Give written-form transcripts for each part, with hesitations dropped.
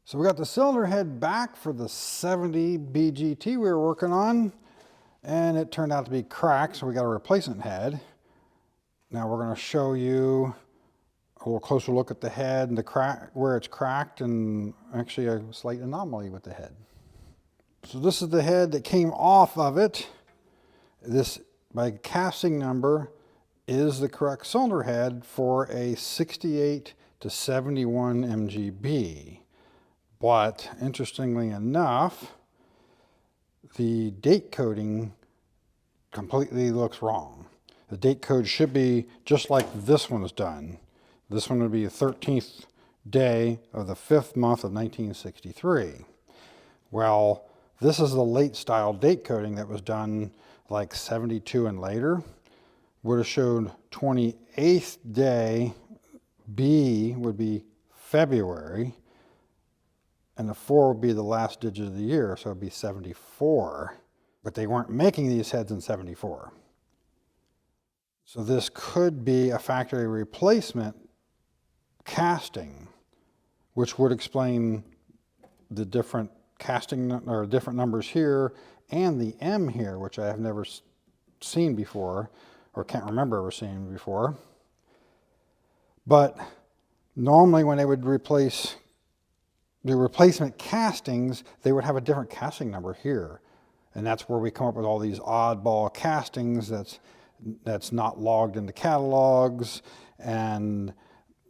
So we got the cylinder head back for the 70 BGT we were working on, and it turned out to be cracked, so we got a replacement head. Now we're going to show you a little closer look at the head and the crack, where it's cracked, and actually a slight anomaly with the head. So this is the head that came off of it. This, by casting number, is the correct cylinder head for a 68 to 71 MGB. But interestingly enough, the date coding completely looks wrong. The date code should be just like this one is done. This one would be the 13th day of the 5th month of 1963. Well, this is the late style date coding that was done like 72 and later. Would have showed 28th day, B would be February, and the 4 would be the last digit of the year, so it'd be 74. But they weren't making these heads in 74. So this could be a factory replacement casting, which would explain the different casting or different numbers here and the M here, which I have never seen before or can't remember ever seeing before. But normally when they would replace the replacement castings, they would have a different casting number here. And that's where we come up with all these oddball castings that's not logged into catalogs and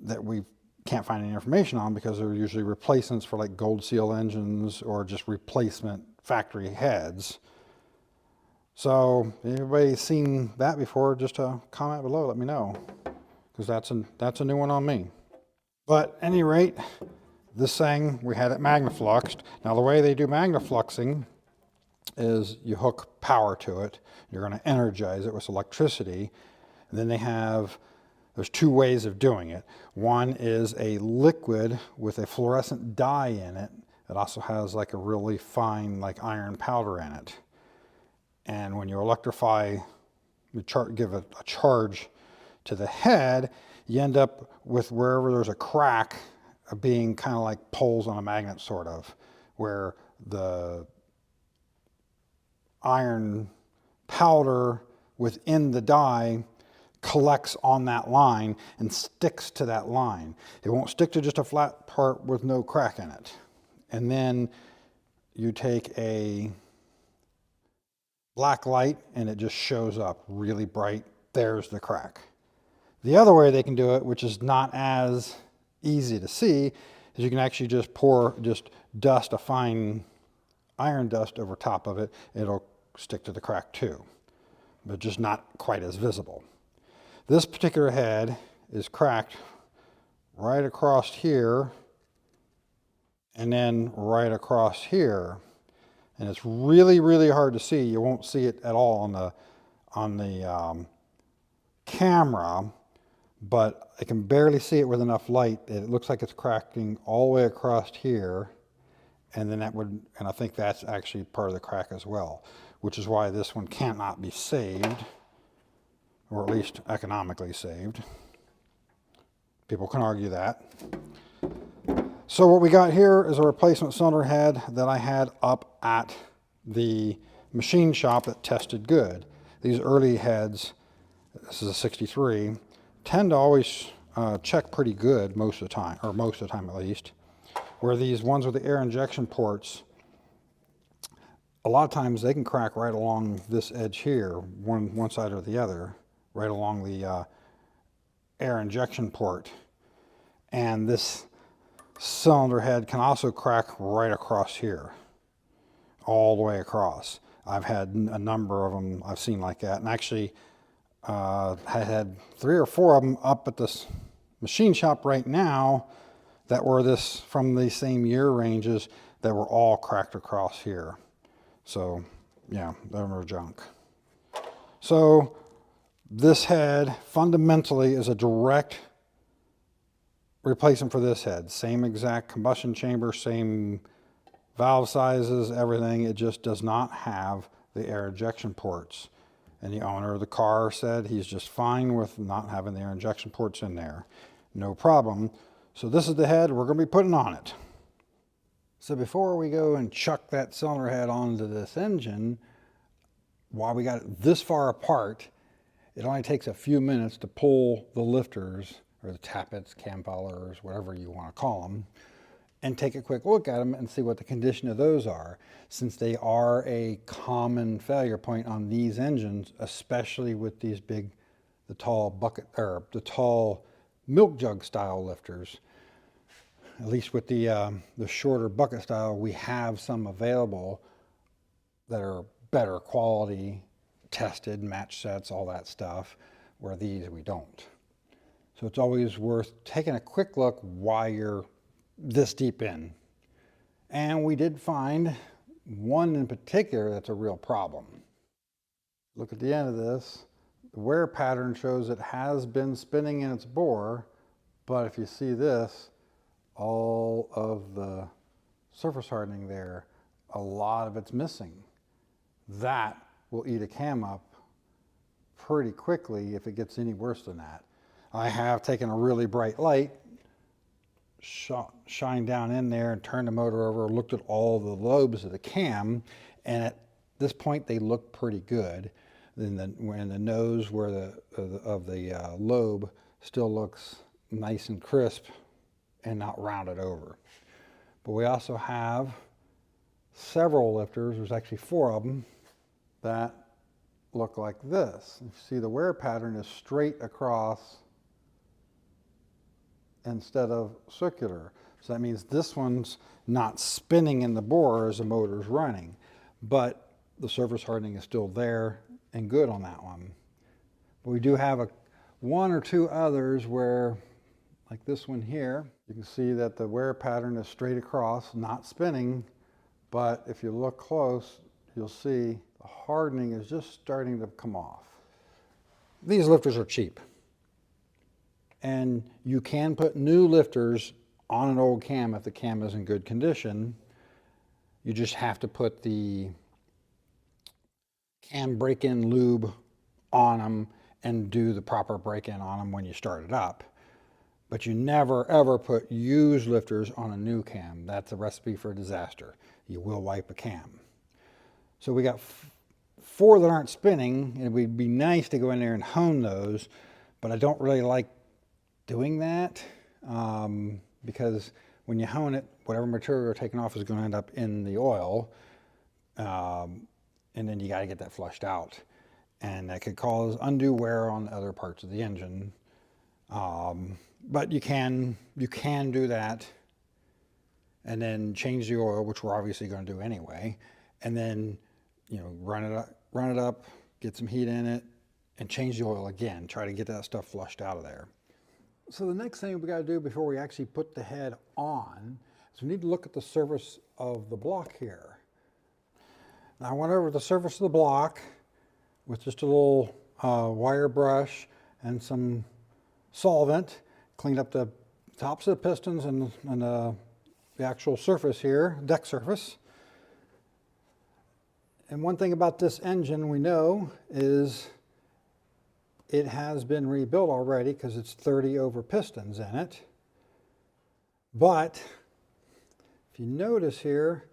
that we can't find any information on because they're usually replacements for like gold seal engines or just replacement factory heads. So anybody seen that before, just comment below, let me know, because that's a new one on me. But at any rate, this thing, we had it magnafluxed. Now the way they do magnafluxing is you hook power to it. You're going to energize it with electricity. And then there's two ways of doing it. One is a liquid with a fluorescent dye in it. It also has like a really fine like iron powder in it. And when you electrify, give a charge to the head, you end up with wherever there's a crack being kind of like poles on a magnet, sort of, where the iron powder within the die collects on that line and sticks to that line. It won't stick to just a flat part with no crack in it. And then you take a black light and it just shows up really bright. There's the crack. The other way they can do it, which is not as easy to see, is you can actually just dust a fine iron dust over top of it. It'll stick to the crack too, but just not quite as visible. This particular head is cracked right across here and then right across here. And it's really, really hard to see. You won't see it at all on the camera, but I can barely see it with enough light. It looks like it's cracking all the way across here. And then and I think that's actually part of the crack as well, which is why this one cannot be saved, or at least economically saved. People can argue that. So what we got here is a replacement cylinder head that I had up at the machine shop that tested good. These early heads, this is a 63, tend to always check pretty good most of the time, or most of the time at least. Where these ones with the air injection ports, a lot of times they can crack right along this edge here, one side or the other, right along the air injection port. And this cylinder head can also crack right across here, all the way across. I've had a number of them I've seen like that, and actually I had 3 or 4 of them up at this machine shop right now that were from the same year ranges that were all cracked across here. So yeah, they were junk. So this head fundamentally is a direct replacement for this head. Same exact combustion chamber, same valve sizes, everything. It just does not have the air injection ports. And the owner of the car said he's just fine with not having the air injection ports in there. No problem. So this is the head we're going to be putting on it. So before we go and chuck that cylinder head onto this engine, while we got it this far apart, it only takes a few minutes to pull the lifters, or the tappets, cam followers, whatever you want to call them, and take a quick look at them and see what the condition of those are, since they are a common failure point on these engines, especially with these big, the tall bucket, or the tall milk jug style lifters. At least with the shorter bucket style, we have some available that are better quality, tested, match sets, all that stuff, where these we don't. So it's always worth taking a quick look while you're this deep in. And we did find one in particular that's a real problem. Look at the end of this. The wear pattern shows it has been spinning in its bore, but if you see this, all of the surface hardening there, a lot of it's missing. That will eat a cam up pretty quickly if it gets any worse than that. I have taken a really bright light, shined down in there and turned the motor over, looked at all the lobes of the cam, and at this point they look pretty good. Then the nose where the lobe still looks nice and crisp and not rounded over. But we also have several lifters, there's actually 4 of them, that look like this. You see the wear pattern is straight across instead of circular. So that means this one's not spinning in the bore as the motor's running, but the surface hardening is still there and good on that one. But we do have 1 or 2 others where, like this one here, you can see that the wear pattern is straight across, not spinning, but if you look close, you'll see the hardening is just starting to come off. These lifters are cheap. And you can put new lifters on an old cam if the cam is in good condition. You just have to put the cam break-in lube on them and do the proper break-in on them when you start it up. But you never ever put used lifters on a new cam. That's a recipe for disaster. You will wipe a cam. So we got 4 that aren't spinning, and it would be nice to go in there and hone those, but I don't really like doing that because when you hone it, whatever material you're taking off is going to end up in the oil, and then you got to get that flushed out, and that could cause undue wear on other parts of the engine. But you can do that, and then change the oil, which we're obviously going to do anyway, and then run it up, get some heat in it, and change the oil again. Try to get that stuff flushed out of there. So the next thing we got to do before we actually put the head on is we need to look at the surface of the block here. Now I went over the surface of the block with just a little wire brush and some solvent, cleaned up the tops of the pistons and the actual surface here, deck surface. And one thing about this engine we know is it has been rebuilt already because it's 30 over pistons in it. But if you notice here,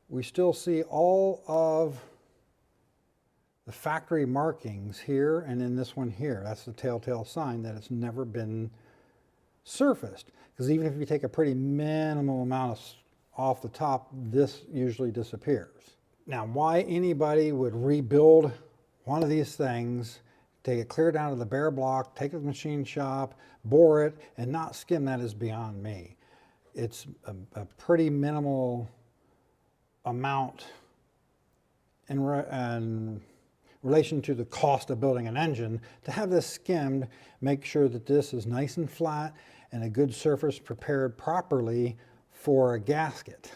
we still see all of the factory markings here and in this one here. That's the telltale sign that it's never been surfaced. Because even if you take a pretty minimal amount off the top, this usually disappears. Now, why anybody would rebuild one of these things, take it clear down to the bare block, take it to the machine shop, bore it, and not skim that is beyond me. It's a pretty minimal amount in relation to the cost of building an engine to have this skimmed, make sure that this is nice and flat and a good surface prepared properly for a gasket.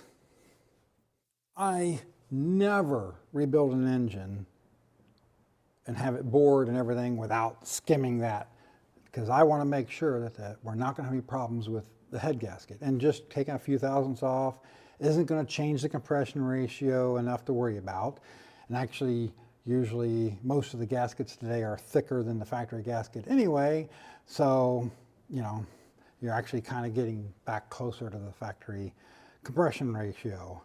I never rebuild an engine and have it bored and everything without skimming that, because I want to make sure that we're not going to have any problems with the head gasket. And just taking a few thousandths off isn't going to change the compression ratio enough to worry about. And actually, usually most of the gaskets today are thicker than the factory gasket anyway, so you're actually kind of getting back closer to the factory compression ratio.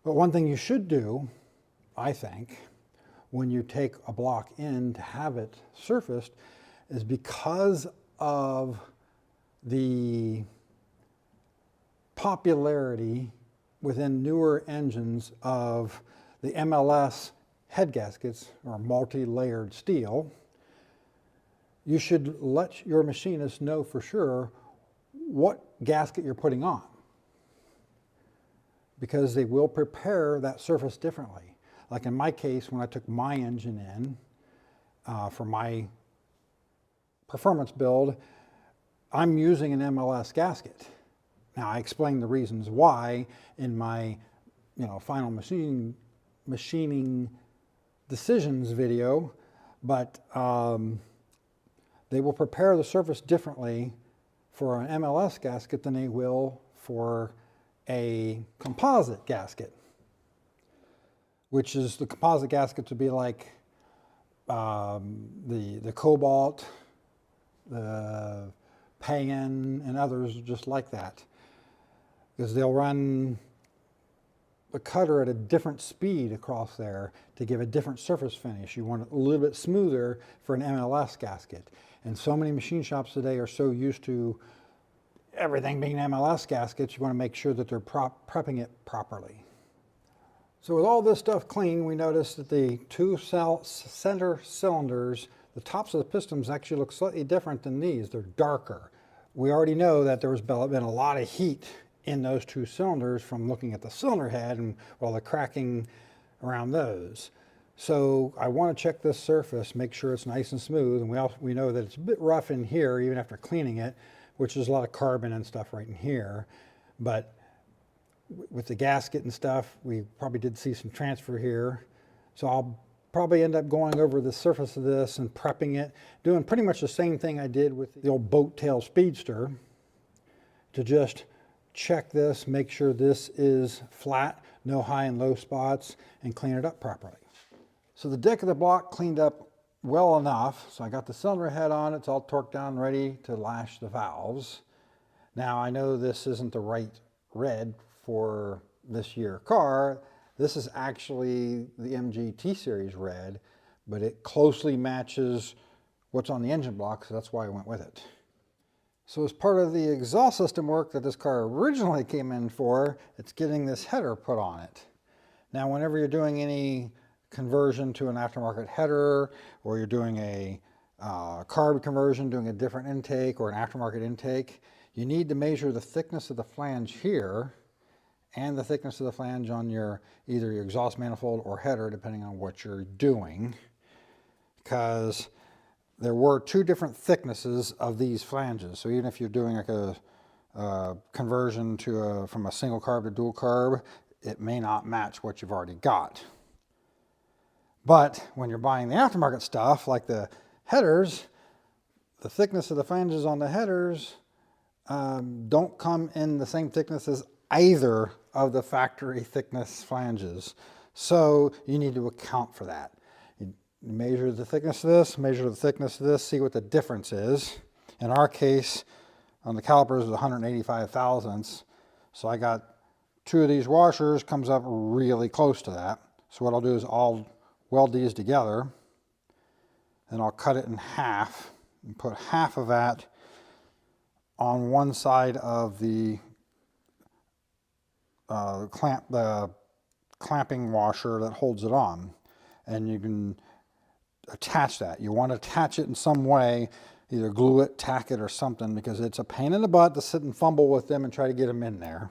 But one thing you should do, I think, when you take a block in to have it surfaced is because of the popularity within newer engines of the MLS head gaskets or multi-layered steel, you should let your machinist know for sure what gasket you're putting on, because they will prepare that surface differently. Like in my case, when I took my engine in for my performance build, I'm using an MLS gasket. Now I explained the reasons why in my final machining decisions video, but they will prepare the surface differently for an MLS gasket than they will for a composite gasket, which is the composite gasket to be like the Cobalt, the Payan, and others just like that, because they'll run the cutter at a different speed across there to give a different surface finish. You want it a little bit smoother for an MLS gasket. And so many machine shops today are so used to everything being MLS gaskets, you want to make sure that they're prepping it properly. So with all this stuff clean, we noticed that the two center cylinders, the tops of the pistons actually look slightly different than these. They're darker. We already know that there's been a lot of heat in those two cylinders from looking at the cylinder head and all the cracking around those. So I want to check this surface, make sure it's nice and smooth, and we know that it's a bit rough in here even after cleaning it, which is a lot of carbon and stuff right in here. But with the gasket and stuff, we probably did see some transfer here. So I'll probably end up going over the surface of this and prepping it, doing pretty much the same thing I did with the old boat tail speedster, to just check this, make sure this is flat, no high and low spots, and clean it up properly. So the deck of the block cleaned up well enough. So I got the cylinder head on, it's all torqued down, ready to lash the valves. Now I know this isn't the right red for this year car. This is actually the Mgbgt series red, but it closely matches what's on the engine block, so that's why I went with it. So as part of the exhaust system work that this car originally came in for, it's getting this header put on it. Now whenever you're doing any conversion to an aftermarket header, or you're doing a carb conversion, doing a different intake or an aftermarket intake, you need to measure the thickness of the flange here and the thickness of the flange on either your exhaust manifold or header, depending on what you're doing, because there were two different thicknesses of these flanges. So even if you're doing like a conversion from a single carb to dual carb, it may not match what you've already got. But when you're buying the aftermarket stuff, like the headers, the thickness of the flanges on the headers don't come in the same thickness as either of the factory thickness flanges. So you need to account for that. You measure the thickness of this, measure the thickness of this, see what the difference is. In our case, on the calipers, is 185 thousandths. So I got two of these washers, comes up really close to that. So what I'll do is I'll weld these together, and I'll cut it in half and put half of that on one side of the clamping washer that holds it on, and you can attach that. You want to attach it in some way, either glue it, tack it, or something, because it's a pain in the butt to sit and fumble with them and try to get them in there.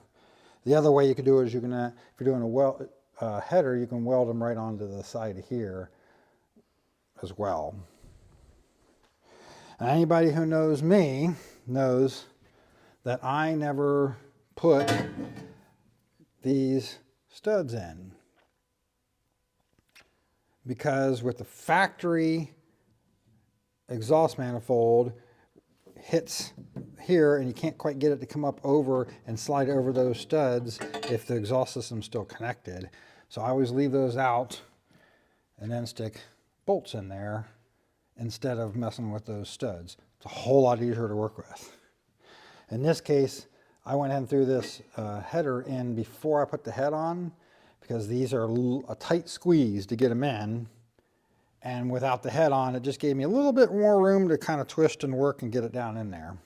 The other way you can do it is if you're doing a header, you can weld them right onto the side here as well. And anybody who knows me knows that I never put these studs in, because with the factory exhaust manifold, hits here and you can't quite get it to come up over and slide over those studs if the exhaust system's still connected. So I always leave those out and then stick bolts in there instead of messing with those studs. It's a whole lot easier to work with. In this case, I went ahead and threw this header in before I put the head on, because these are a tight squeeze to get them in. And without the head on, it just gave me a little bit more room to kind of twist and work and get it down in there.